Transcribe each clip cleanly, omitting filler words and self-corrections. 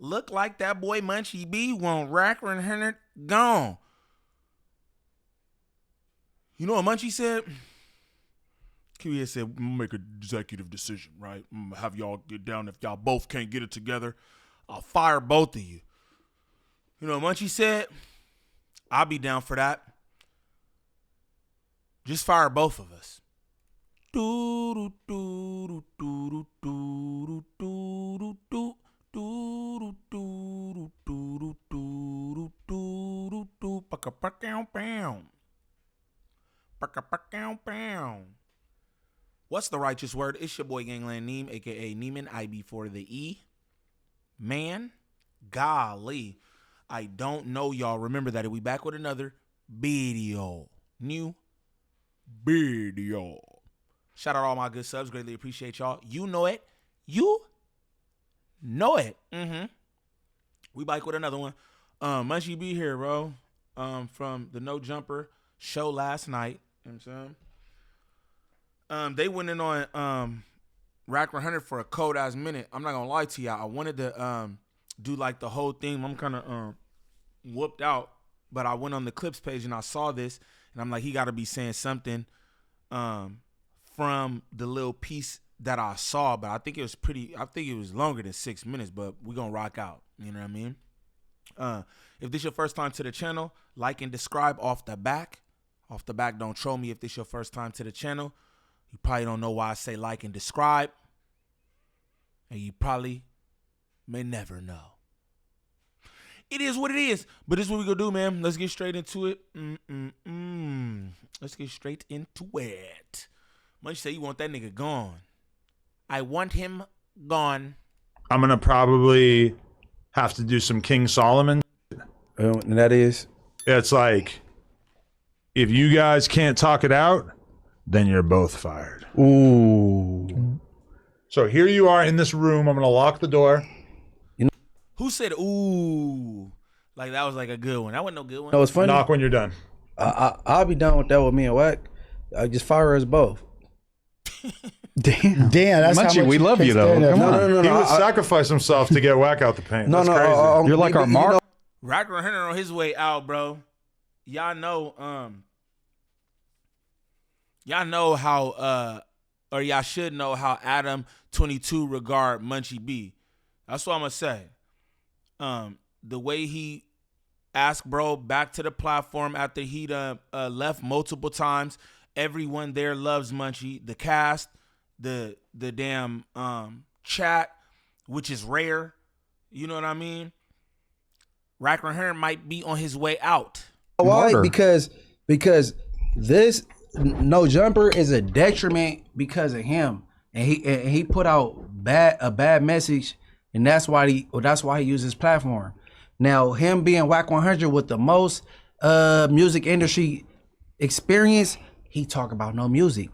Look like that boy Munchie B want Wack100 gone. You know what Munchie said? QE said, I'm gonna make an executive decision, right? I'm gonna have y'all get down. If y'all both can't get it together, I'll fire both of you. You know what Munchie said? I'll be down for that. Just fire both of us. What's the righteous word? It's your boy Gangland Neem, aka Neiman, IB for the E. Man, golly, I don't know, y'all. Remember that we back with another video. New video. Shout out all my good subs. Greatly appreciate y'all. You know it. You know it. We back with another one. Munchie B here, bro. From the No Jumper show last night. You know what I'm saying? They went in on Wack100 for a cold ass minute. I'm not gonna lie to y'all. I wanted to do like the whole thing. I'm kind of whooped out, but I went on the clips page and I saw this, and I'm like, he got to be saying something from the little piece that I saw. But I think it was longer than 6 minutes. But we gonna rock out. You know what I mean? If this your first time to the channel, like and subscribe off the back. Off the back, don't troll me if this your first time to the channel. You probably don't know why I say like and subscribe. And you probably may never know. It is what it is. But this is what we gonna do, man. Let's get straight into it. Let's get straight into it. Munchie say you want that nigga gone. I want him gone. I'm gonna probably have to do some King Solomon. And that is? It's like, if you guys can't talk it out, then you're both fired. Ooh. So here you are in this room. I'm gonna lock the door. Who said ooh? Like that was like a good one. That wasn't no good one. No, it's funny. Knock when you're done. I'll be done with that with me and Wack. I just fire us both. Damn, that's Munchie, how much we love you though. Come on. No. He would sacrifice himself to get Wack out the paint. That's crazy. You're like our mark. Wack100 on his way out, bro. Y'all know how or y'all should know how Adam22 regard Munchie B. That's what I'm gonna say. The way he asked bro back to the platform after he left multiple times. Everyone there loves Munchie. The cast, the damn chat, which is rare. You know what I mean? Wack100 might be on his way out. Why? Because this No Jumper is a detriment because of him, and he put out a bad message, and that's why he used his platform. Now him being Wack100 with the most music industry experience, he talk about no music.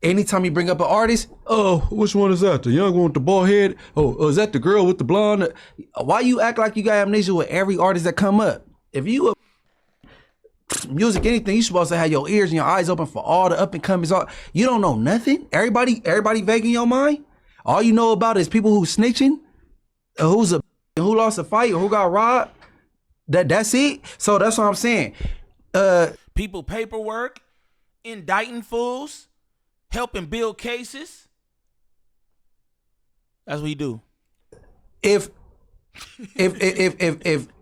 Anytime you bring up an artist, oh, which one is that? The young one with the bald head? Oh, is that the girl with the blonde? Why you act like you got amnesia with every artist that come up? If you music anything, you supposed to have your ears and your eyes open for all the up and comings. You don't know nothing. Everybody vague in your mind. All you know about is people who snitching, who lost a fight, or who got robbed. That's it. So that's what I'm saying. People paperwork, indicting fools, helping build cases. That's what he do. If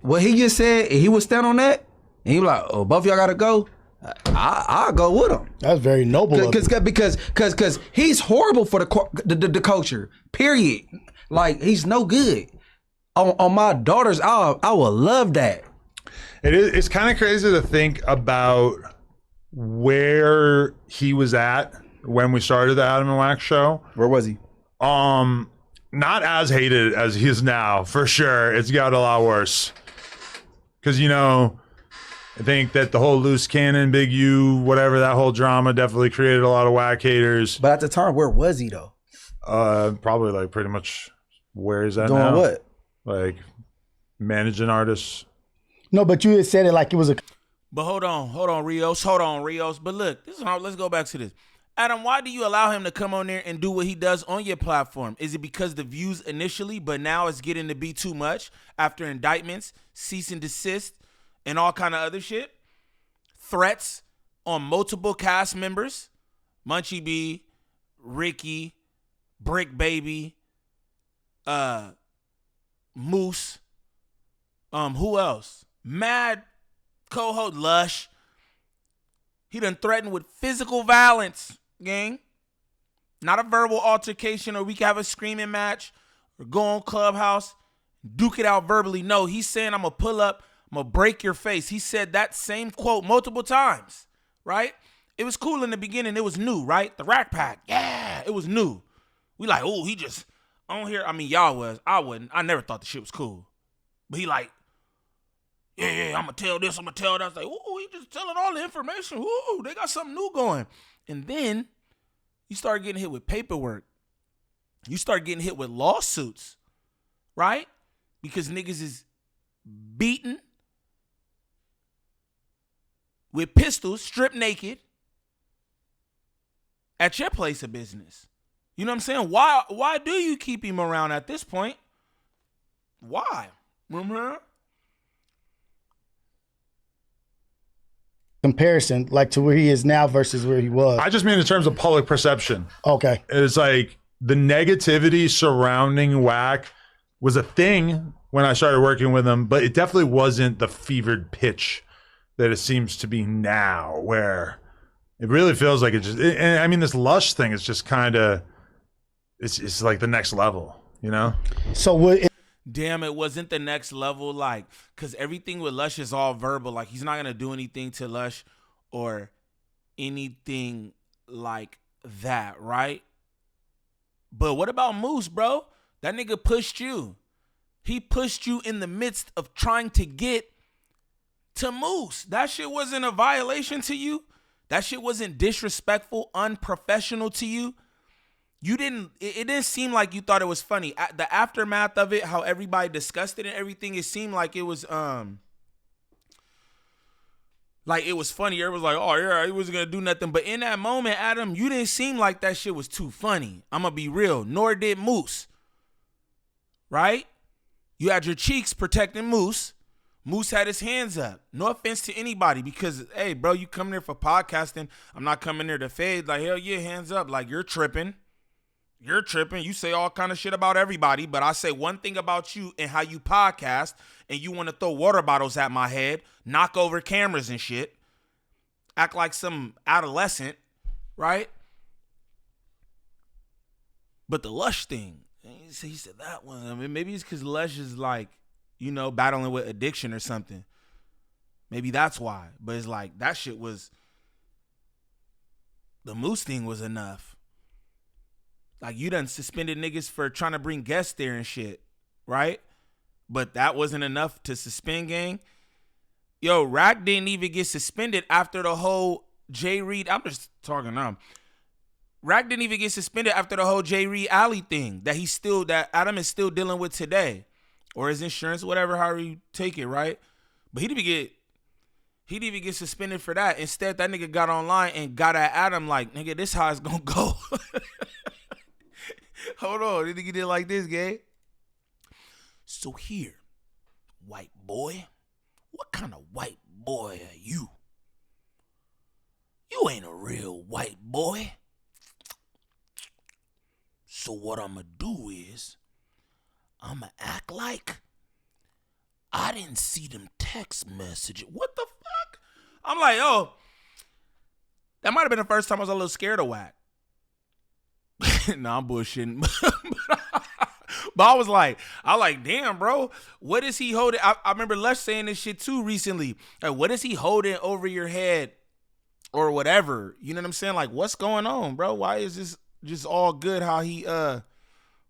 what he just said, he would stand on that, and he was like, "Oh, both y'all gotta go." I'll go with him. That's very noble. Because he's horrible for the culture. Period. Like he's no good. On my daughters, I would love that. It's kind of crazy to think about where he was at when we started the Adam and Wack show. Where was he? Not as hated as he is now, for sure. It's got a lot worse. Because, you know, I think that the whole loose cannon, Big U, whatever, that whole drama definitely created a lot of Wack haters. But at the time, where was he though? Probably like pretty much where is that doing now? What? Like managing artists. No, but you had said it like it was a. But hold on, Rios. But look, let's go back to this. Adam, why do you allow him to come on there and do what he does on your platform? Is it because the views initially, but now it's getting to be too much after indictments, cease and desist, and all kind of other shit? Threats on multiple cast members, Munchie B, Ricky, Brick Baby, Moose, who else? Mad co-host Lush. He done threatened with physical violence, gang. Not a verbal altercation or we can have a screaming match or go on Clubhouse, duke it out verbally. No, he's saying I'm going to pull up, I'm going to break your face. He said that same quote multiple times, right? It was cool in the beginning. It was new, right? The Rack Pack, yeah, it was new. We like, oh, he just on here. I mean, y'all was. I wasn't. I never thought the shit was cool. But he like, yeah, I'm going to tell this, I'm going to tell that. I was like, ooh, he just telling all the information. Ooh, they got something new going. And then you start getting hit with paperwork. You start getting hit with lawsuits, right? Because niggas is beaten with pistols, stripped naked at your place of business. You know what I'm saying? Why do you keep him around at this point? Why? Remember? Comparison, like to where he is now versus where he was. I just mean in terms of public perception. Okay. It's like the negativity surrounding Wack was a thing when I started working with him, but it definitely wasn't the fevered pitch that it seems to be now, where it really feels like it just, I mean, this Lush thing is just kind of, it's like the next level, you know? So what? Damn, it wasn't the next level, like, because everything with Lush is all verbal. Like, he's not going to do anything to Lush or anything like that, right? But what about Moose, bro? That nigga pushed you. He pushed you in the midst of trying to get to Moose. That shit wasn't a violation to you. That shit wasn't disrespectful, unprofessional to you. It didn't seem like you thought it was funny. The aftermath of it, how everybody discussed it and everything, it seemed like it was funny. Everybody was like, oh yeah, he wasn't gonna do nothing. But in that moment, Adam, you didn't seem like that shit was too funny. I'm gonna be real. Nor did Moose. Right? You had your cheeks protecting Moose. Moose had his hands up. No offense to anybody, because, hey, bro, you come there for podcasting. I'm not coming there to fade. Like, hell yeah, hands up. Like, you're tripping. You're tripping. You say all kind of shit about everybody, but I say one thing about you and how you podcast, and you want to throw water bottles at my head, knock over cameras and shit, act like some adolescent, right? But the Lush thing, he said that one. I mean, maybe it's because Lush is like, you know, battling with addiction or something. Maybe that's why. But it's like, that shit was, the Moose thing was enough. Like, you done suspended niggas for trying to bring guests there and shit, right? But that wasn't enough to suspend, gang. Yo, Rack didn't even get suspended after the whole Jay Reed. I'm just talking now. Rack didn't even get suspended after the whole Jay Reed Alley thing that Adam is still dealing with today. Or his insurance, whatever, however you take it, right? But he didn't even get suspended for that. Instead, that nigga got online and got at Adam like, nigga, this how it's gonna go. Hold on, this nigga did like this, gang. So here, white boy, what kind of white boy are you? You ain't a real white boy. So what I'ma do is, I'ma act like I didn't see them text messages. What the fuck? I'm like, oh, that might have been the first time I was a little scared of Wack. Nah, I'm bullshitting. But I was like, damn, bro, what is he holding? I remember Lush saying this shit too recently. Like, what is he holding over your head or whatever? You know what I'm saying? Like, what's going on, bro? Why is this just all good how he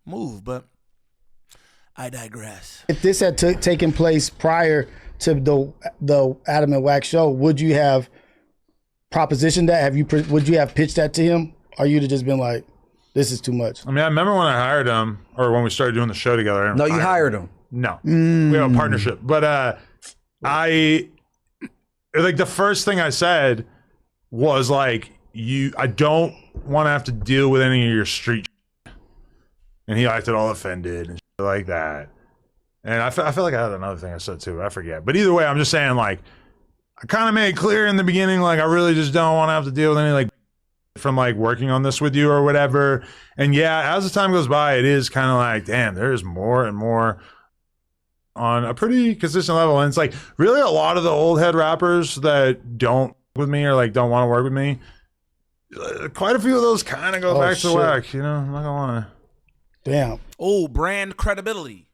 moved? But I digress. If this had taken place prior to the Adam and Wack show, would you have propositioned that? Would you have pitched that to him? Or you'd have just been like, this is too much? I mean, I remember when I hired him, or when we started doing the show together. No, you hired him. No, we have a partnership. But I, like, the first thing I said was like, I don't want to have to deal with any of your street shit. And he acted all offended and shit like that. And I feel like I had another thing I said too. I forget. But either way, I'm just saying, like, I kind of made it clear in the beginning, like, I really just don't want to have to deal with any, like, from, like, working on this with you or whatever. And yeah, as the time goes by, it is kind of like, damn, there's more and more on a pretty consistent level. And it's like, really a lot of the old head rappers that don't with me or, like, don't want to work with me, quite a few of those kind of go back to Wack, you know? I'm not gonna lie. Damn. Oh, brand credibility.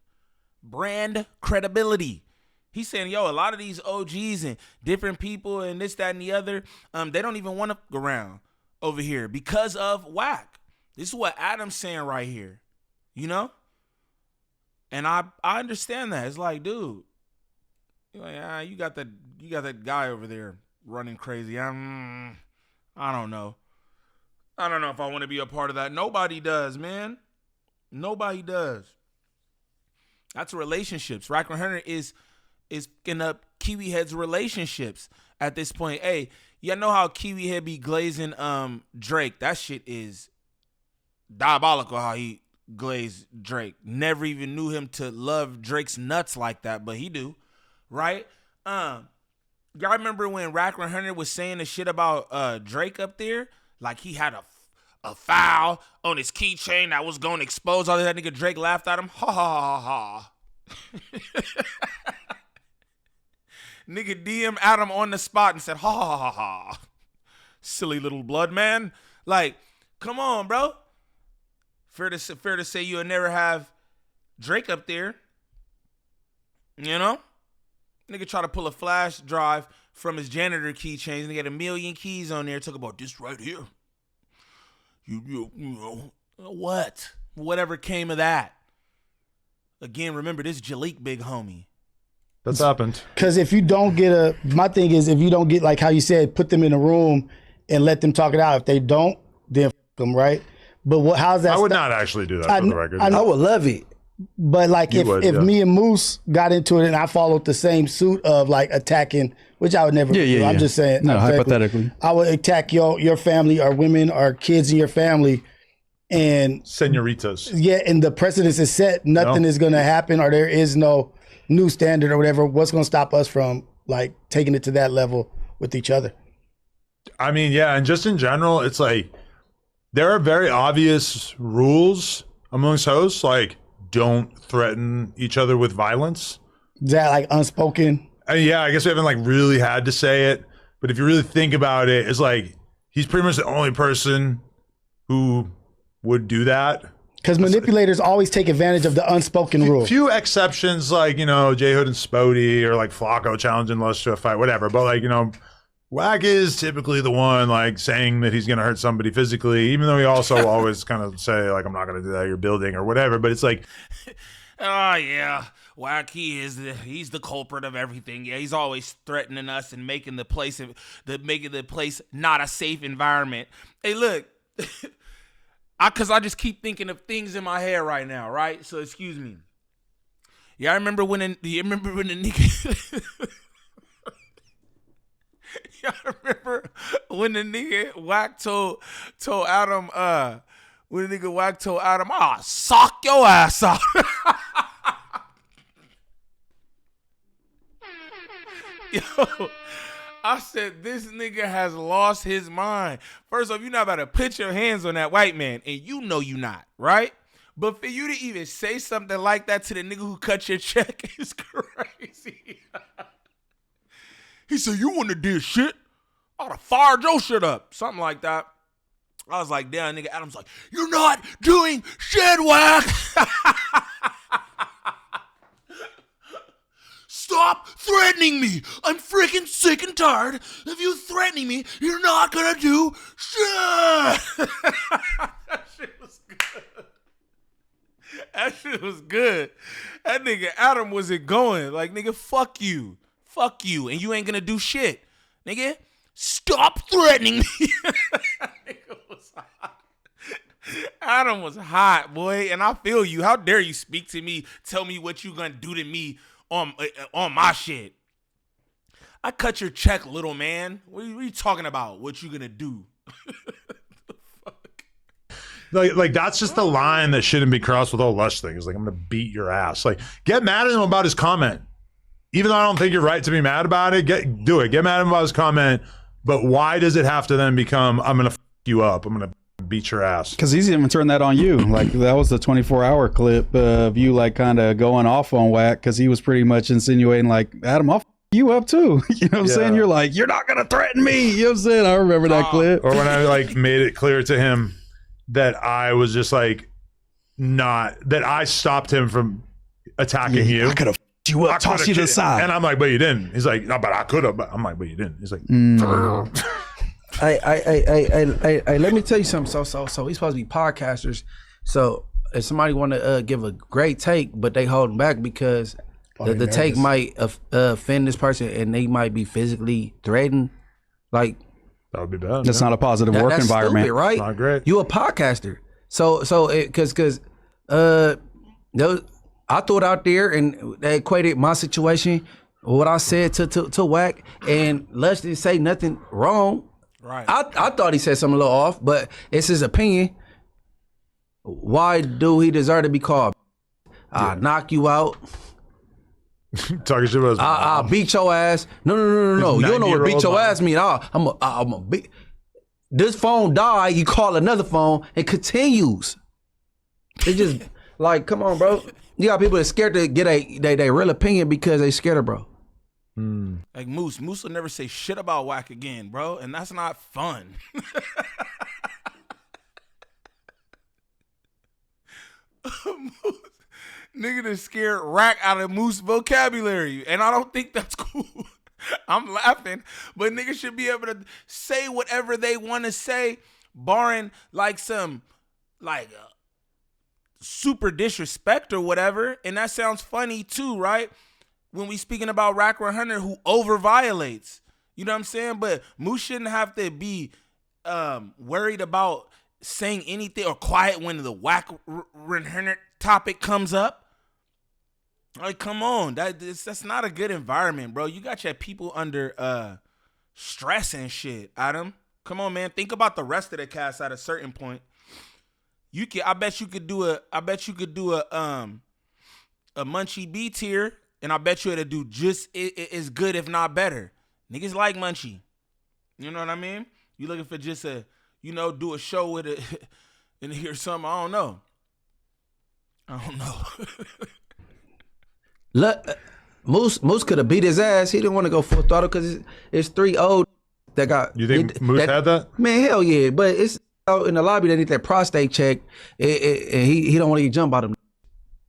Brand credibility. He's saying, yo, a lot of these OGs and different people and this, that, and the other, they don't even want to go around over here because of Wack. This is what Adam's saying right here, you know? And I understand that. It's like, dude, you're like, you got that guy over there running crazy. I don't know. I don't know if I want to be a part of that. Nobody does, man. Nobody does. That's relationships. Wack100 is picking up Kiwi Head's relationships at this point. Hey, y'all know how Kiwi Head be glazing Drake. That shit is diabolical how he glazed Drake. Never even knew him to love Drake's nuts like that, but he do, right? Y'all remember when Wack100 was saying the shit about Drake up there? Like he had a foul on his keychain that was going to expose all that. Nigga Drake laughed at him. Ha ha ha ha. Nigga DM Adam on the spot and said, ha ha ha ha. Silly little blood man. Like, come on, bro. Fair to say you'll never have Drake up there. You know? Nigga try to pull a flash drive from his janitor keychains and he had 1 million keys on there. Talk about this right here. You know, what? Whatever came of that. Again, remember, this Jalik big homie. That's happened. Because if you don't get my thing is, if you don't get, like how you said, put them in a room and let them talk it out. If they don't, then f them, right? But how's that? I would not actually do that for the record. I would love it. But like if me and Moose got into it and I followed the same suit of like attacking, which I would never do. I'm just saying. No, hypothetically. I would attack your family or women or kids in your family and senoritas. Yeah, and the precedence is set. Nothing is going to happen or there is no new standard or whatever. What's going to stop us from like taking it to that level with each other? I mean, yeah, and just in general, it's like there are very obvious rules amongst hosts, like don't threaten each other with violence. Is that like unspoken? Yeah, I guess we haven't like really had to say it, but if you really think about it, it's like he's pretty much the only person who would do that. Because manipulators always take advantage of the unspoken rule. Few exceptions, like, you know, J Hood and Spody or like Flacco challenging Lush to a fight, whatever. But like, you know, Wack is typically the one like saying that he's going to hurt somebody physically, even though he also always kind of say like, I'm not going to do that, you're building or whatever. But it's like, oh yeah, Wack, he's the culprit of everything. Yeah, he's always threatening us and making the place not a safe environment. Hey, look, because I just keep thinking of things in my head right now, right? So excuse me. Yeah, I remember when the nigga. Y'all remember when the nigga Wack told Adam, when the nigga Wack told Adam, sock your ass out. Yo, I said, this nigga has lost his mind. First off, you're not about to put your hands on that white man, and you know you not, right? But for you to even say something like that to the nigga who cut your check is crazy. He said, you wouldn't have did shit. I would have fired your shit up. Something like that. I was like, damn, nigga. Adam's like, you're not doing shit, Wack. Stop threatening me. I'm freaking sick and tired of you threatening me. You're not going to do shit. That shit was good. That shit was good. That nigga Adam wasn't going. Like, nigga, fuck you. Fuck you, and you ain't gonna do shit. Nigga, stop threatening me. Nigga was hot. Adam was hot, boy, and I feel you. How dare you speak to me, tell me what you gonna do to me on my shit. I cut your check, little man. What are you talking about? What you gonna do? Like that's just the line that shouldn't be crossed with all Lush things. Like, I'm gonna beat your ass. Like, get mad at him about his comment. Even though I don't think you're right to be mad about it, do it. Get mad at him about his comment. But why does it have to then become, I'm gonna f you up, I'm gonna beat your ass? Because he's even turned that on you. Like, that was the 24-hour clip of you like kind of going off on Wack, because he was pretty much insinuating like, Adam, I'll f you up too. You know what I'm saying? You're like, you're not gonna threaten me. You know what I'm saying? I remember that clip. Or when I like made it clear to him that I was just like, that I stopped him from attacking you. I could have you up, tossed you to the side. And I'm like, but you didn't. He's like, no, but I could have. I'm like, but you didn't. He's like, I let me tell you something. So we supposed to be podcasters. So if somebody want to give a great take, but they holding back because the take might offend this person and they might be physically threatened, like, that would be bad. That's not a positive work that's environment, stupid, right? Not great. You a podcaster, so because I threw it out there and they equated my situation, what I said to Wack, and Lush didn't say nothing wrong. Right. I thought he said something a little off, but it's his opinion. Why do he deserve to be called? I'll knock you out. Talking shit about his I'll beat your ass. No. You don't know what beat your ass mean. I'm a beat. This phone die, you call another phone and continues. It's just like, come on, bro. You got people that scared to get they real opinion because they scared of bro. Like Moose will never say shit about Wack again, bro, and that's not fun. Nigga that scared Rack out of Moose vocabulary, and I don't think that's cool. I'm laughing, but niggas should be able to say whatever they want to say, barring like some like super disrespect or whatever. And that sounds funny too, right? When we speaking about Wack100 who over violates, you know what I'm saying? But Moose shouldn't have to be worried about saying anything or quiet when the Wack100 topic comes up. Like, come on, that's not a good environment, bro. You got your people under stress and shit, Adam. Come on, man. Think about the rest of the cast at a certain point. I bet you could do a Munchie B tier, and I bet you it'll do just as good, if not better. Niggas like Munchie. You know what I mean? You looking for just do a show with it and hear something. I don't know. Moose could have beat his ass. He didn't want to go full throttle because it's 3 old that got. You think Moose had that? Man, hell yeah. But it's out in the lobby. They need that prostate check. And he don't want to jump out of them.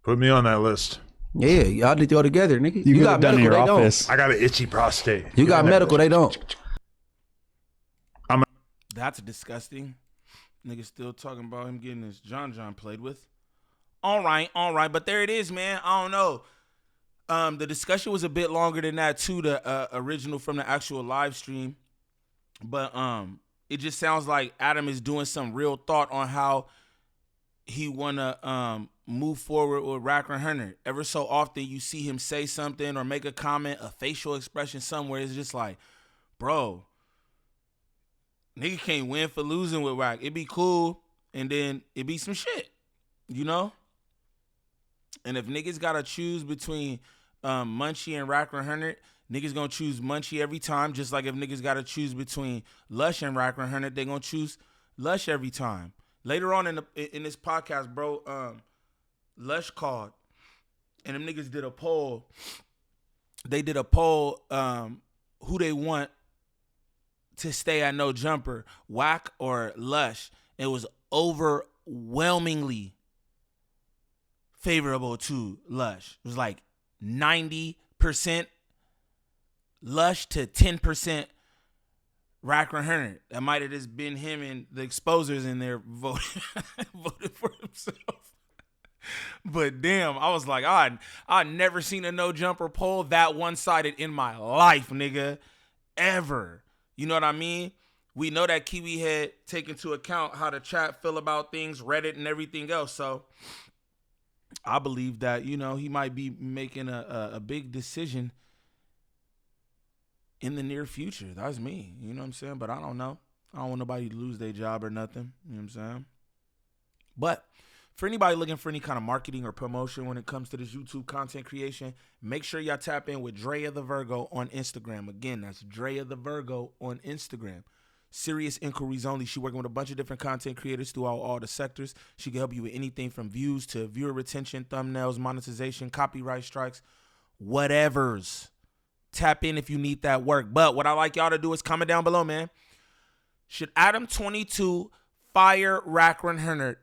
Put me on that list. Yeah, y'all need to go together, nigga. You got medical, in your office. I got an itchy prostate. You got medical, they don't. That's disgusting. Niggas still talking about him getting his John played with. All right. But there it is, man. I don't know. The discussion was a bit longer than that too, the original from the actual live stream. But it just sounds like Adam is doing some real thought on how he wanna move forward with Wack100. Ever so often you see him say something or make a comment, a facial expression somewhere. It's just like, bro, nigga can't win for losing with Wack. It'd be cool, and then it'd be some shit, you know? And if niggas gotta choose between Munchie and Wack100, niggas gonna choose Munchie every time. Just like if niggas gotta choose between Lush and Wack100, they gonna choose Lush every time. Later on in this podcast, bro, Lush called, and them niggas did a poll. They did a poll who they want to stay at No Jumper, Wack or Lush. It was overwhelmingly favorable to Lush. It was like 90% Lush to 10% Wack100. That might have just been him and the exposers in there voted for himself. But damn, I was like, I never seen a No Jumper poll that one-sided in my life, nigga, ever. You know what I mean? We know that Kiwi had taken into account how the chat feel about things, Reddit and everything else. So I believe that, he might be making a big decision in the near future. That's me. You know what I'm saying? But I don't know. I don't want nobody to lose their job or nothing. You know what I'm saying? But for anybody looking for any kind of marketing or promotion when it comes to this YouTube content creation, make sure y'all tap in with Drea the Virgo on Instagram. Again, that's Drea the Virgo on Instagram. Serious inquiries only. She working with a bunch of different content creators throughout all the sectors. She can help you with anything from views to viewer retention, thumbnails, monetization, copyright strikes, whatevers. Tap in if you need that work. But what I like y'all to do is comment down below, man. Should Adam22 fire Wack100?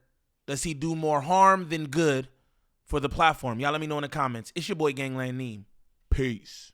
Does he do more harm than good for the platform? Y'all let me know in the comments. It's your boy Gangland Neem. Peace.